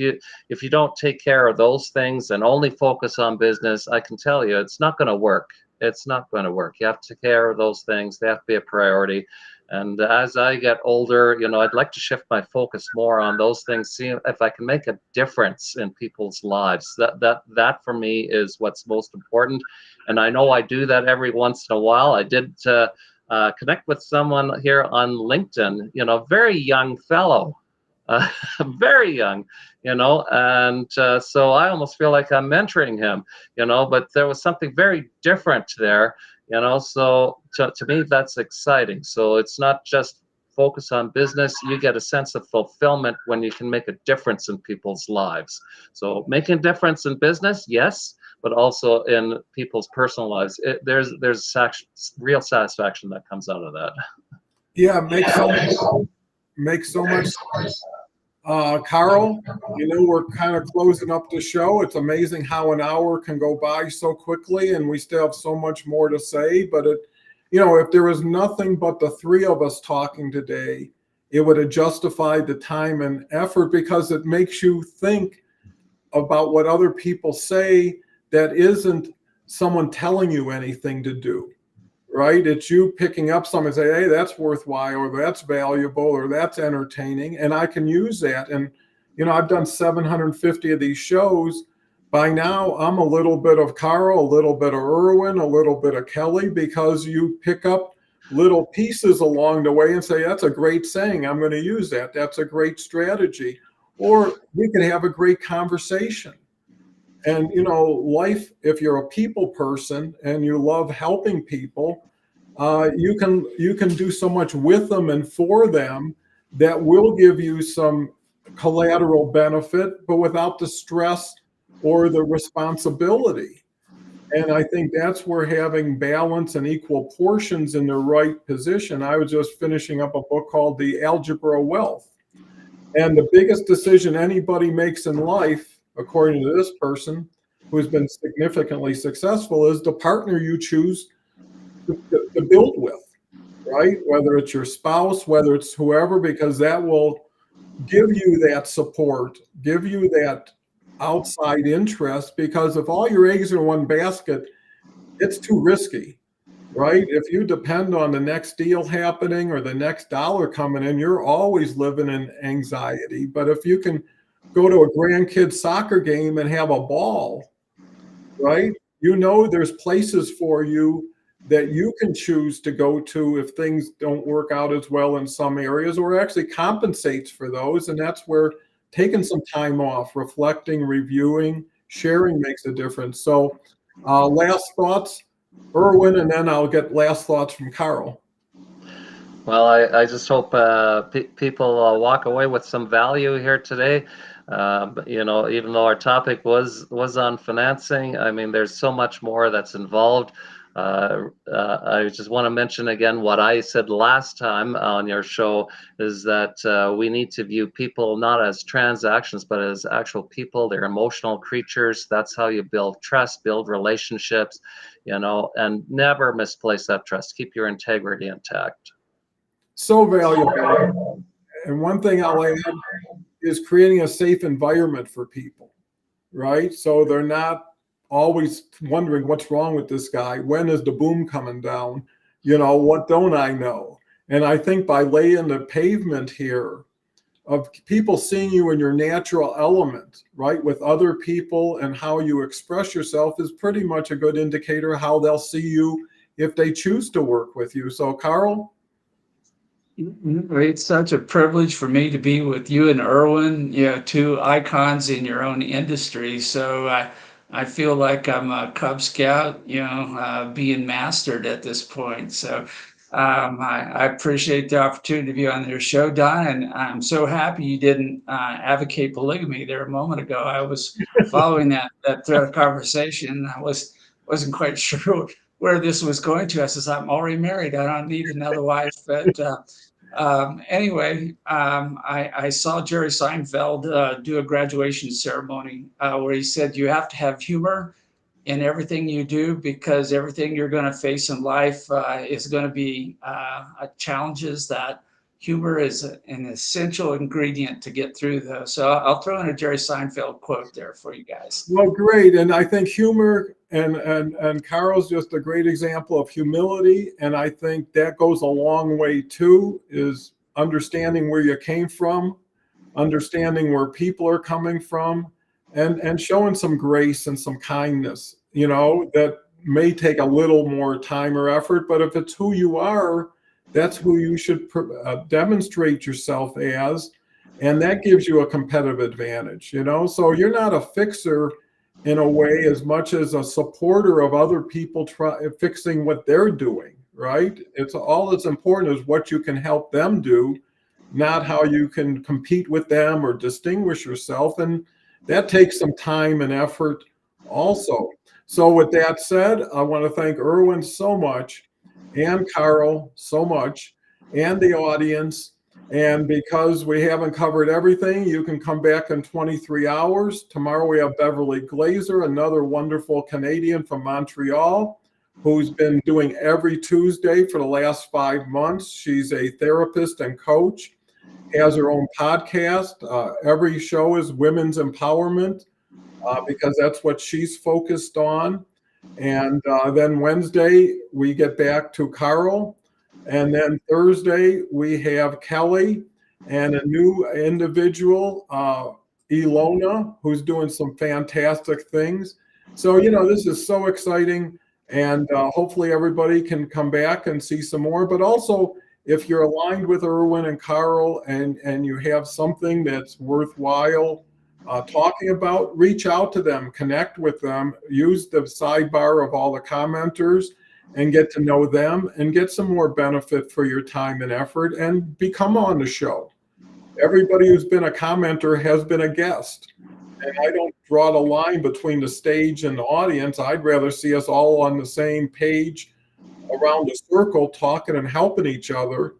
you don't take care of those things and only focus on business, I can tell you it's not going to work. It's not going to work. You have to take care of those things. They have to be a priority. And as I get older, I'd like to shift my focus more on those things, see if I can make a difference in people's lives. That for me is what's most important. And I know I do that every once in a while. I did connect with someone here on LinkedIn, very young fellow, very young, and so I almost feel like I'm mentoring him, but there was something very different there, so to me, that's exciting. So it's not just focus on business. You get a sense of fulfillment when you can make a difference in people's lives. So making a difference in business, yes, but also in people's personal lives. There's real satisfaction that comes out of that. Yeah, makes so much sense. Karl, we're kind of closing up the show. It's amazing how an hour can go by so quickly, and we still have so much more to say. But if there was nothing but the three of us talking today, it would have justified the time and effort, because it makes you think about what other people say that isn't someone telling you anything to do. Right? It's you picking up something and say, hey, that's worthwhile, or that's valuable, or that's entertaining, and I can use that. And, I've done 750 of these shows. By now, I'm a little bit of Karl, a little bit of Erwin, a little bit of Kelly, because you pick up little pieces along the way and say, that's a great saying, I'm going to use that. That's a great strategy. Or we can have a great conversation. And, life, if you're a people person and you love helping people, you can do so much with them and for them that will give you some collateral benefit, but without the stress or the responsibility. And I think that's where having balance and equal portions in the right position. I was just finishing up a book called The Algebra of Wealth. And the biggest decision anybody makes in life, according to this person who's been significantly successful, is the partner you choose to build with, right? Whether it's your spouse, whether it's whoever, because that will give you that support, give you that outside interest, because if all your eggs are in one basket, it's too risky, right? If you depend on the next deal happening or the next dollar coming in, you're always living in anxiety. But if you can go to a grandkid's soccer game and have a ball, right? you know there's places for you that you can choose to go to if things don't work out as well in some areas, or actually compensates for those. And that's where taking some time off, reflecting, reviewing, sharing makes a difference. So last thoughts, Erwin, and then I'll get last thoughts from Karl. Well, I just hope people walk away with some value here today. But, you know, even though our topic was on financing, I mean, there's so much more that's involved. I just want to mention again what I said last time on your show, is that we need to view people not as transactions, but as actual people. They're emotional creatures. That's how you build trust, build relationships, you know, and never misplace that trust. Keep your integrity intact. So valuable. And one thing I'll add is creating a safe environment for people, right? So they're not always wondering what's wrong with this guy. When is the boom coming down? You know, what don't I know? And I think by laying the pavement here of people seeing you in your natural element, right, with other people and how you express yourself is pretty much a good indicator how they'll see you if they choose to work with you. So, Karl? It's such a privilege for me to be with you and Erwin, you know, two icons in your own industry. So I feel like I'm a Cub Scout, you know, being mastered at this point. So I appreciate the opportunity to be on your show, Don, and I'm so happy you didn't advocate polygamy there a moment ago. I was following that thread of conversation. I wasn't quite sure where this was going to. I says, I'm already married. I don't need another wife. But anyway, I saw Jerry Seinfeld do a graduation ceremony where he said you have to have humor in everything you do, because everything you're going to face in life is going to be challenges that humor is an essential ingredient to get through those. So I'll throw in a Jerry Seinfeld quote there for you guys. Well, great. And I think humor and Karl's just a great example of humility. And I think that goes a long way too, is understanding where you came from, understanding where people are coming from, and showing some grace and some kindness, you know, that may take a little more time or effort, but if it's who you are, that's who you should demonstrate yourself as. And that gives you a competitive advantage, you know? So you're not a fixer in a way as much as a supporter of other people fixing what they're doing, right? It's all that's important is what you can help them do, not how you can compete with them or distinguish yourself. And that takes some time and effort also. So with that said, I want to thank Erwin so much, and Karl so much, and the audience. And because we haven't covered everything, you can come back in 23 hours. Tomorrow we have Beverly Glazer, another wonderful Canadian from Montreal, who's been doing every Tuesday for the last 5 months. She's a therapist and coach, has her own podcast. Every show is women's empowerment because that's what she's focused on. And then Wednesday, we get back to Karl. And then Thursday, we have Kelly and a new individual, Ilona, who's doing some fantastic things. So, you know, this is so exciting. And hopefully everybody can come back and see some more. But also, if you're aligned with Erwin and Karl and you have something that's worthwhile talking about, reach out to them, connect with them, use the sidebar of all the commenters and get to know them and get some more benefit for your time and effort and become on the show. Everybody who's been a commenter has been a guest. And I don't draw the line between the stage and the audience. I'd rather see us all on the same page around the circle talking and helping each other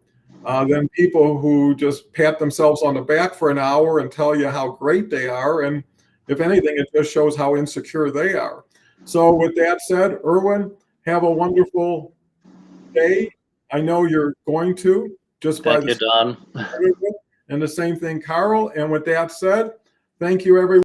than people who just pat themselves on the back for an hour and tell you how great they are. And if anything, it just shows how insecure they are. So with that said, Erwin, have a wonderful day. I know you're going to, just by Thank you, Don. And the same thing, Karl. And with that said, thank you, everyone.